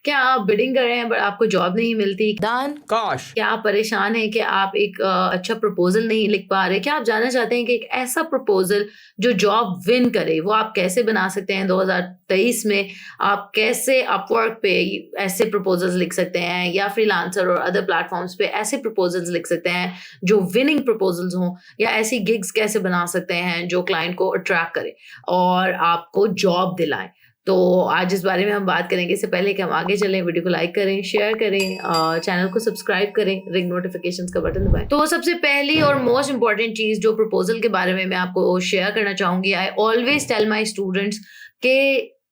क्या आप बिडिंग कर रहे हैं बट आपको जॉब नहीं मिलती? दान काश। क्या आप परेशान हैं कि आप एक अच्छा प्रपोजल नहीं लिख पा रहे? क्या आप जानना चाहते हैं कि एक ऐसा प्रपोजल जो जॉब विन करे वो आप कैसे बना सकते हैं 2023 में? आप कैसे अपवर्क पे ऐसे प्रपोजल्स लिख सकते हैं या फ्रीलांसर और अदर प्लेटफॉर्म्स पे ऐसे प्रपोजल्स लिख सकते हैं जो विनिंग प्रपोजल्स हों, या ऐसी गिग्स कैसे बना सकते हैं जो क्लाइंट को अट्रैक्ट करे और आपको जॉब दिलाएं? तो आज इस बारे में हम बात करेंगे। इससे पहले कि हम आगे चलें, वीडियो को लाइक करें, शेयर करें, चैनल को सब्सक्राइब करें, रिंग नोटिफिकेशंस का बटन दबाएं। तो सबसे पहली और मोस्ट इंपॉर्टेंट चीज जो प्रपोजल के बारे में मैं आपको शेयर करना चाहूंगी, I always tell my students के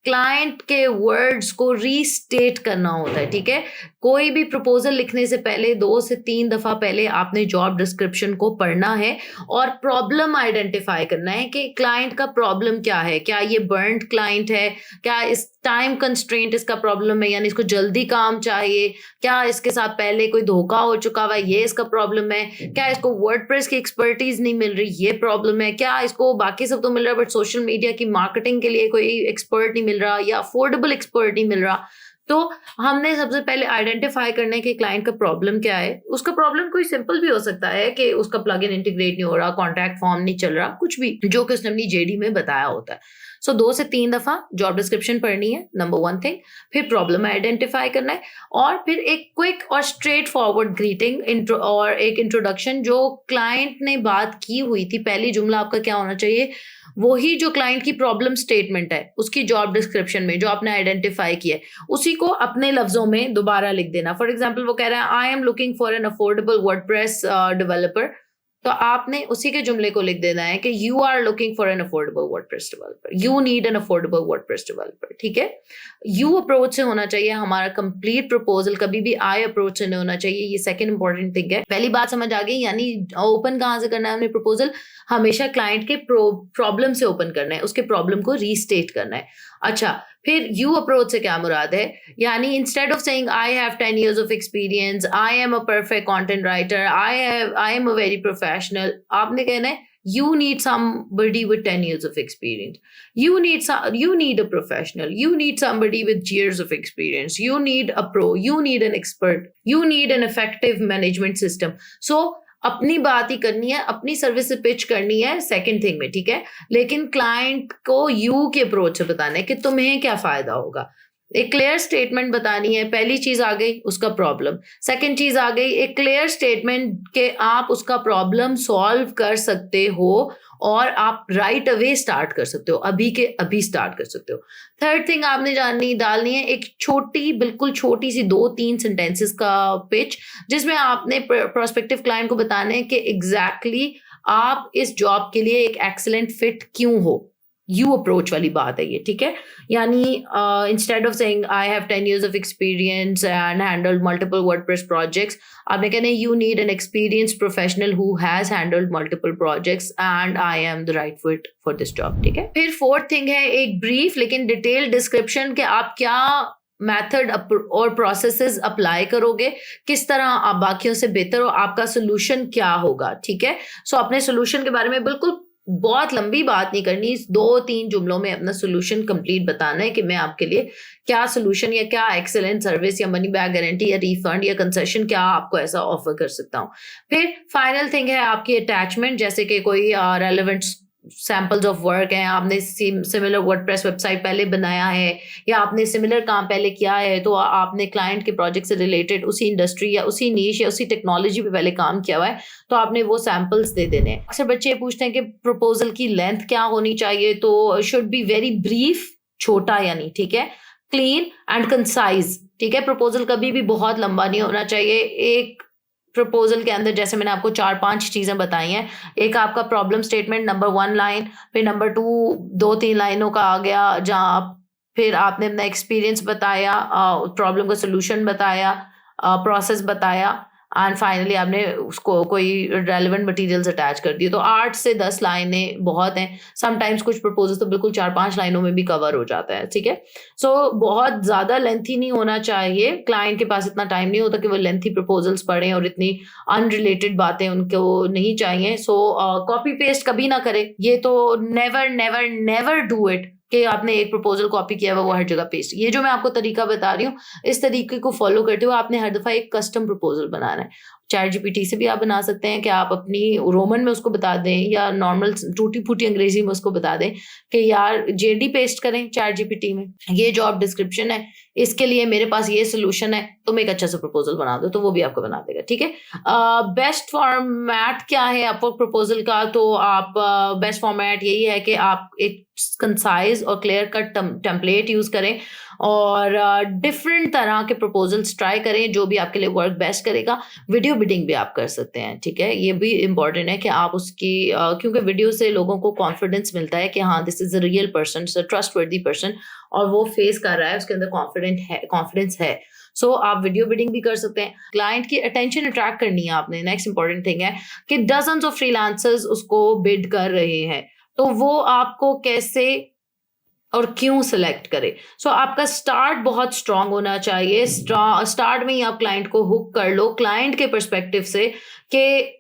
क्लाइंट के वर्ड्स को रीस्टेट करना होता है। ठीक है, कोई भी प्रपोजल लिखने से पहले 2 से 3 दफा पहले आपने जॉब डिस्क्रिप्शन को पढ़ना है और प्रॉब्लम आइडेंटिफाई करना है कि क्लाइंट का प्रॉब्लम क्या है। क्या ये बर्न्ड क्लाइंट है? क्या इस टाइम कंस्ट्रेंट इसका प्रॉब्लम है, यानी इसको जल्दी काम चाहिए? क्या इसके साथ पहले कोई धोखा हो चुका हुआ है, ये इसका प्रॉब्लम है? क्या इसको वर्डप्रेस की एक्सपर्टीज नहीं मिल रही, ये प्रॉब्लम है? क्या इसको बाकी सब तो मिल रहा है बट सोशल मीडिया की मार्केटिंग के लिए कोई एक्सपर्ट नहीं मिल रहा या अफोर्डेबल एक्सपर्ट नहीं मिल रहा? तो हमने सबसे पहले आइडेंटिफाई करना है कि क्लाइंट का प्रॉब्लम क्या है। उसका प्रॉब्लम कोई सिंपल भी हो सकता है कि उसका प्लगइन इंटीग्रेट नहीं हो रहा, कॉन्टैक्ट फॉर्म नहीं चल रहा, कुछ भी जो कि उसने अपनी जेडी में बताया होता है। सो 2 से 3 दफा जॉब डिस्क्रिप्शन पढ़नी है, नंबर 1 थिंग। फिर प्रॉब्लम आइडेंटिफाई करना है और फिर एक क्विक और स्ट्रेट फॉरवर्ड ग्रीटिंग और एक इंट्रोडक्शन जो क्लाइंट ने बात की हुई थी। पहली जुमला आपका क्या होना चाहिए? वही जो क्लाइंट की प्रॉब्लम स्टेटमेंट है उसकी जॉब डिस्क्रिप्शन में जो आपने आइडेंटिफाई किया है उसी को अपने लफ्जों में दोबारा लिख देना। फॉर एग्जाम्पल वो कह रहा है I am looking for an affordable WordPress developer, तो आपने उसी के जुमले को लिख देना है कि you are looking for an affordable WordPress developer, you need an affordable WordPress developer. ठीक है, यू अप्रोच से होना चाहिए हमारा कंप्लीट प्रपोजल, कभी भी आई अप्रोच से नहीं होना चाहिए। ये सेकंड इंपॉर्टेंट थिंग है। पहली बात समझ आ गई, यानी ओपन कहाँ से करना है हमने प्रपोजल? हमेशा क्लाइंट के प्रॉब्लम से ओपन करना है, उसके प्रॉब्लम को रीस्टेट करना है। अच्छा, फिर यू अप्रोच से क्या मुराद है? यानी instead of saying I have 10 years of experience, I am a perfect content writer, I am a very professional, आपने कहना है you need somebody with 10 years of experience, you need a professional, you need somebody with years of experience, you need a pro, you need an expert, you need an effective management system. So अपनी बात ही करनी है, अपनी service से pitch करनी है second thing में। ठीक है, लेकिन क्लाइंट को यू के अप्रोच से बताना है कि तुम्हें क्या फायदा होगा। एक क्लियर स्टेटमेंट बतानी है। पहली चीज आ गई उसका प्रॉब्लम, सेकंड चीज आ गई एक क्लियर स्टेटमेंट के आप उसका प्रॉब्लम सॉल्व कर सकते हो और आप राइट अवे स्टार्ट कर सकते हो, अभी के अभी स्टार्ट कर सकते हो। थर्ड थिंग आपने डालनी है एक छोटी, बिल्कुल छोटी सी 2-3 सेंटेंसेस का पिच जिसमें आपने प्रोस्पेक्टिव क्लाइंट को बताना है कि एग्जैक्टली आप इस जॉब के लिए एक एक्सीलेंट फिट क्यों हो। यू अप्रोच वाली बात है ये। ठीक है, यानी instead of saying I have 10 years of experience and handled multiple WordPress projects, आपने कहना है you need N experienced professional who has handled multiple projects and I am the right fit for this job. ठीक है, फिर fourth thing है एक brief लेकिन detail description के आप क्या मेथड और प्रोसेसेस अप्लाई करोगे, किस तरह आप बाकियों से बेहतर हो, आपका सोल्यूशन क्या होगा। ठीक है, सो अपने सोल्यूशन के बारे में बिल्कुल बहुत लंबी बात नहीं करनी, 2-3 जुमलों में अपना सोल्यूशन कंप्लीट बताना है कि मैं आपके लिए क्या सोल्यूशन या क्या एक्सेलेंट सर्विस या मनी बैक गारंटी या रिफंड या कंसेशन क्या आपको ऐसा ऑफर कर सकता हूँ। फिर फाइनल थिंग है आपकी अटैचमेंट, जैसे कि कोई रेलेवेंट सैम्पल्स ऑफ वर्क हैं, आपने सिमिलर वर्डप्रेस वेबसाइट पहले बनाया है या आपने सिमिलर काम पहले किया है, तो आपने क्लाइंट के प्रोजेक्ट से रिलेटेड उसी इंडस्ट्री या उसी नीश या उसी टेक्नोलॉजी पे पहले काम किया हुआ है, तो आपने वो सैम्पल्स दे देने हैं। अक्सर बच्चे पूछते हैं कि प्रपोजल की लेंथ क्या होनी चाहिए, तो शुड बी वेरी ब्रीफ, छोटा यानी, ठीक है, क्लीन एंड कंसाइज। ठीक है, प्रपोजल कभी भी बहुत लंबा नहीं होना चाहिए। एक प्रपोजल के अंदर जैसे मैंने आपको 4-5 चीजें बताई हैं, एक आपका प्रॉब्लम स्टेटमेंट नंबर 1 लाइन, फिर नंबर 2 2-3 लाइनों का आ गया जहां आप फिर आपने अपना एक्सपीरियंस बताया, प्रॉब्लम का सोल्यूशन बताया, प्रोसेस बताया एंड फाइनली आपने उसको कोई रेलेवेंट मटेरियल्स अटैच कर दिए। तो 8 से 10 लाइनें बहुत हैं। समटाइम्स कुछ प्रपोजल तो बिल्कुल 4-5 लाइनों में भी कवर हो जाता है। ठीक है, सो बहुत ज़्यादा लेंथी नहीं होना चाहिए। क्लाइंट के पास इतना टाइम नहीं होता कि वो लेंथी प्रपोजल्स पढ़ें और इतनी अनरिलेटेड बातें उनको नहीं चाहिए। सो कॉपी पेस्ट कभी ना करें, ये तो never never never do it. कि आपने एक प्रपोजल कॉपी किया हुआ वो हर जगह पेस्ट। ये जो मैं आपको तरीका बता रही हूँ, इस तरीके को फॉलो करते हुए आपने हर दफ़ा एक कस्टम प्रपोजल बनाना है। चैट जीपीटी से भी आप बना सकते हैं कि आप अपनी रोमन में उसको बता दें या नॉर्मल टूटी-फूटी अंग्रेज़ी में उसको बता दें कि यार जेडी पेस्ट करें चैट जीपीटी में, ये जॉब डिस्क्रिप्शन है, इसके लिए मेरे पास ये सॉल्यूशन है, तुम एक अच्छा सा प्रपोजल बना दो, तो वो भी आपको बना देगा, ठीक है। बेस्ट फॉर्मेट क्या है अपवर्क प्रपोजल का? तो आप बेस्ट फॉर्मेट यही है कि आप एक कंसाइज और क्लियर कट टेम्पलेट यूज़ करें और डिफरेंट तरह के प्रपोजल्स ट्राई करें, जो भी आपके लिए वर्क बेस्ट करेगा। वीडियो बिडिंग भी आप कर सकते हैं, ठीक है। ये भी इम्पॉर्टेंट है कि आप उसकी क्योंकि वीडियो से लोगों को कॉन्फिडेंस मिलता है कि हाँ this is a real person, trustworthy person, और वो फेस कर रहा है, उसके अंदर कॉन्फिडेंस है। सो आप वीडियो बिडिंग भी कर सकते हैं। क्लाइंट की अटेंशन अट्रैक्ट करनी है आपने। नेक्स्ट इंपॉर्टेंट थिंग है कि डजन्स ऑफ फ्रीलांसर्स उसको बिड कर रहे हैं, तो वो आपको कैसे और क्यों सिलेक्ट करे। सो आपका स्टार्ट बहुत स्ट्रांग होना चाहिए। स्टार्ट में ही आप क्लाइंट को हुक कर लो क्लाइंट के पर्सपेक्टिव से कि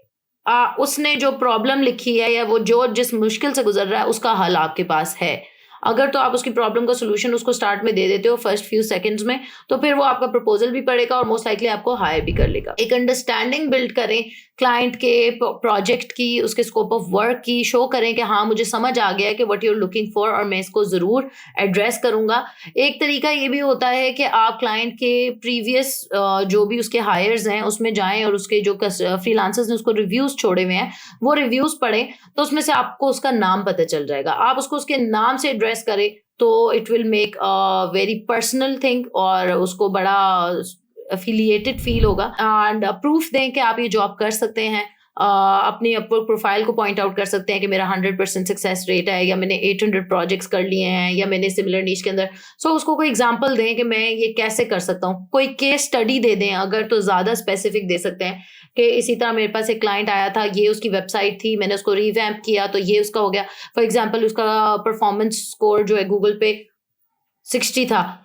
उसने जो प्रॉब्लम लिखी है या वो जो जिस मुश्किल से गुजर रहा है उसका हल आपके पास है। अगर तो आप उसकी प्रॉब्लम का सोल्यूशन उसको स्टार्ट में दे देते हो फर्स्ट फ्यू सेकंड्स में, तो फिर वो आपका प्रपोजल भी पढ़ेगा और मोस्ट लाइकली आपको हायर भी कर लेगा। एक अंडरस्टैंडिंग बिल्ड करें क्लाइंट के प्रोजेक्ट की, उसके स्कोप ऑफ वर्क की, शो करें कि हाँ मुझे समझ आ गया है कि what you are looking for और मैं इसको ज़रूर एड्रेस करूंगा। एक तरीका ये भी होता है कि आप क्लाइंट के प्रीवियस जो भी उसके हायर्स हैं उसमें जाएं और उसके जो फ्रीलांसर्स ने उसको रिव्यूज़ छोड़े हुए हैं वो रिव्यूज़ पढ़ें, तो उसमें से आपको उसका नाम पता चल जाएगा। आप उसको उसके नाम से एड्रेस करें तो it will make a very personal thing और उसको बड़ा एफिलिएटेड फील होगा। एंड प्रूफ दें कि आप ये जॉब कर सकते हैं। अपनी अपवर्क प्रोफाइल को पॉइंट आउट कर सकते हैं कि मेरा 100% सक्सेस रेट है, या मैंने 800 प्रोजेक्ट्स कर लिए हैं, या मैंने सिमिलर नीश के अंदर। सो उसको कोई एग्जांपल दें कि मैं ये कैसे कर सकता हूँ। कोई केस स्टडी दे दें अगर, तो ज़्यादा स्पेसिफिक दे सकते हैं कि इसी तरह मेरे पास एक क्लाइंट आया था, ये उसकी वेबसाइट थी, मैंने उसको रिवैम्प किया तो ये उसका हो गया। फॉर एग्जाम्पल उसका परफॉर्मेंस स्कोर जो है गूगल पे 60 था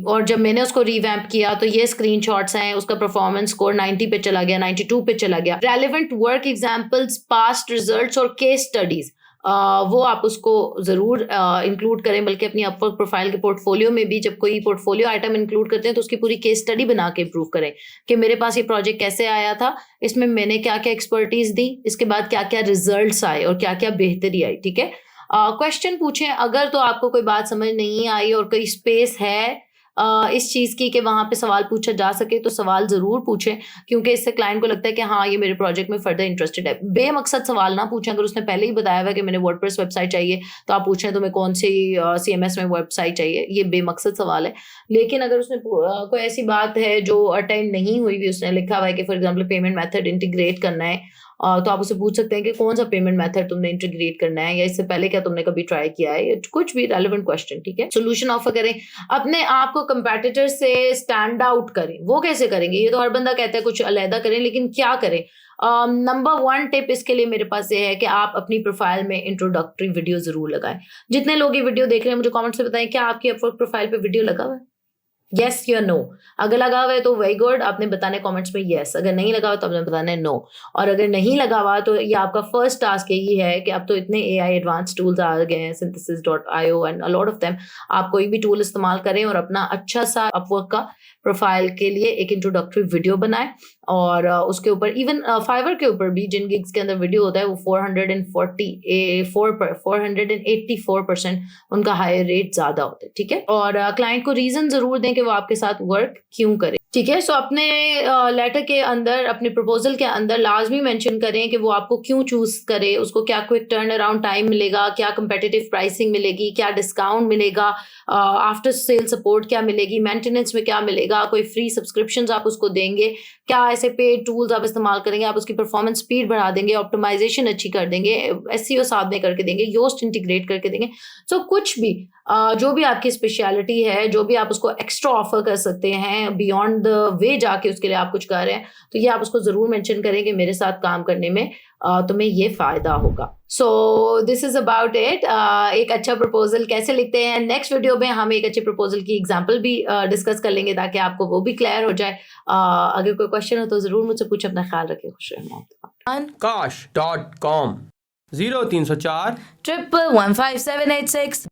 और जब मैंने उसको रिवैम्प किया तो ये स्क्रीनशॉट्स हैं, उसका परफॉर्मेंस स्कोर 90 पे चला गया, 92 पे चला गया। Relevant work examples, past results और केस स्टडीज वो आप उसको ज़रूर इंक्लूड करें। बल्कि अपनी अपवर्क प्रोफाइल के पोर्टफोलियो में भी जब कोई पोर्टफोलियो आइटम इंक्लूड करते हैं तो उसकी पूरी केस स्टडी बना के इंप्रूव करें कि मेरे पास ये प्रोजेक्ट कैसे आया था, इसमें मैंने क्या क्या एक्सपर्टीज दी, इसके बाद क्या क्या रिजल्ट्स आए और क्या क्या बेहतरी आई, ठीक है। क्वेश्चन पूछें अगर तो आपको कोई बात समझ नहीं आई और कोई स्पेस है इस चीज़ की कि वहाँ पे सवाल पूछा जा सके, तो सवाल ज़रूर पूछें, क्योंकि इससे क्लाइंट को लगता है कि हाँ ये मेरे प्रोजेक्ट में फर्दर इंटरेस्टेड है। बेमकसद सवाल ना पूछें। अगर उसने पहले ही बताया हुआ कि मैंने वर्डप्रेस वेबसाइट चाहिए तो आप पूछें तुम्हें कौन सी CMS में वेबसाइट चाहिए, ये बेमकसद सवाल है। लेकिन अगर उसने कोई ऐसी बात है जो अटेंड नहीं हुई भी, उसने लिखा हुआ है कि for example payment method integrate करना है, तो आप उसे पूछ सकते हैं कि कौन सा पेमेंट मेथड तुमने इंटीग्रेट करना है, या इससे पहले क्या तुमने कभी ट्राई किया है, या कुछ भी रेलेवेंट क्वेश्चन, ठीक है। सोल्यूशन ऑफर करें, अपने आप को कंपेटिटर से स्टैंड आउट करें। वो कैसे करेंगे? ये तो हर बंदा कहता है कुछ अलहदा करें, लेकिन क्या करें? नंबर 1 टिप इसके लिए मेरे पास ये है कि आप अपनी प्रोफाइल में इंट्रोडक्टरी वीडियो जरूर लगाएं। जितने लोग ये वीडियो देख रहे हैं मुझे कमेंट से बताएं, क्या आपकी अपवर्क प्रोफाइल पे वीडियो लगा हुआ है? यस या नो? अगर लगा हुआ है तो वेरी गुड, आपने बताना है कमेंट्स में यस। अगर नहीं लगा हुआ तो आपने बताना है नो। और अगर नहीं लगा हुआ तो ये आपका फर्स्ट टास्क यही है कि अब तो इतने AI एडवांस टूल्स आ गए हैं, synthesis.io and a lot of them. आप कोई भी टूल इस्तेमाल करें और अपना अच्छा सा अपवर्क का प्रोफाइल के लिए एक इंट्रोडक्टरी वीडियो बनाएं। और उसके ऊपर इवन फाइवर के ऊपर भी जिन गिग्स के अंदर वीडियो होता है वो 484% उनका हायर रेट ज्यादा होता है, ठीक है। और क्लाइंट को रीजन जरूर दें कि वो आपके साथ वर्क क्यों करे, ठीक है। सो अपने लेटर के अंदर, अपने प्रपोजल के अंदर लाजमी मेंशन करें कि वो आपको क्यों चूज करे, उसको क्या क्विक टर्न अराउंड टाइम मिलेगा, क्या कंपेटिटिव प्राइसिंग मिलेगी, क्या डिस्काउंट मिलेगा, आफ्टर सेल सपोर्ट क्या मिलेगी, मेंटेनेंस में क्या मिलेगा, कोई फ्री सब्सक्रिप्शंस आप उसको देंगे, क्या ऐसे पेड टूल्स आप इस्तेमाल करेंगे, आप उसकी परफॉर्मेंस स्पीड बढ़ा देंगे, ऑप्टिमाइजेशन अच्छी कर देंगे, SEO साथ में करके देंगे, योस्ट इंटीग्रेट करके देंगे। सो कुछ भी जो भी आपकी स्पेशलिटी है, जो भी आप उसको एक्स्ट्रा ऑफर कर सकते हैं बियॉन्ड द वे जाके उसके लिए आप कुछ कर रहे हैं, तो ये आप उसको जरूर मेंशन करें कि मेरे साथ काम करने में तुम्हें ये फायदा होगा। So this is about it. एक अच्छा प्रपोजल कैसे लिखते हैं, नेक्स्ट वीडियो में हम एक अच्छे प्रपोजल की एग्जांपल भी डिस्कस कर लेंगे ताकि आपको वो भी क्लियर हो जाए। अगर कोई क्वेश्चन हो तो जरूर मुझसे पूछें। अपना ख्याल रखें, खुश रहें। Kash.com 0304 1115786